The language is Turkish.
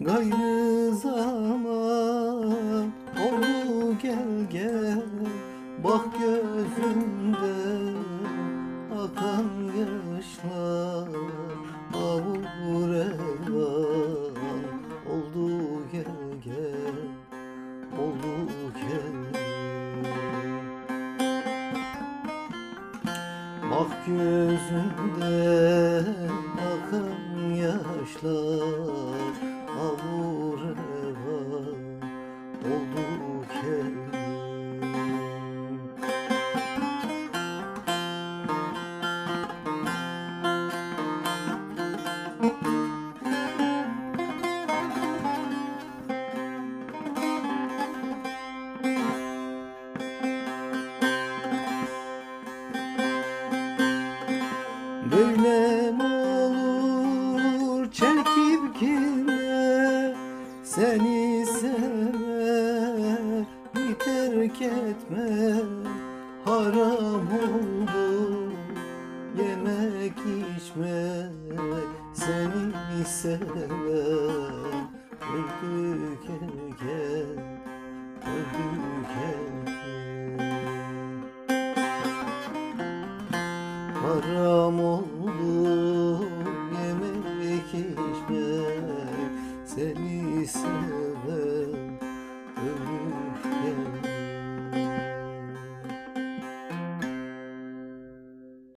Gayrı zaman oldu gel gel, bak gözümde akan yaşlar, avur elvan oldu gel gel, oldu gel gel. Bak gözümde akan yaşlar, avur elvan oldu gel gel. Böyle mi olur çekip gitme, seni sever bir terk etme. Haram oldu yemek içmek, seni sever öldük gel gel, öldük gel gel. Haram oldu yemek içmek, seni sever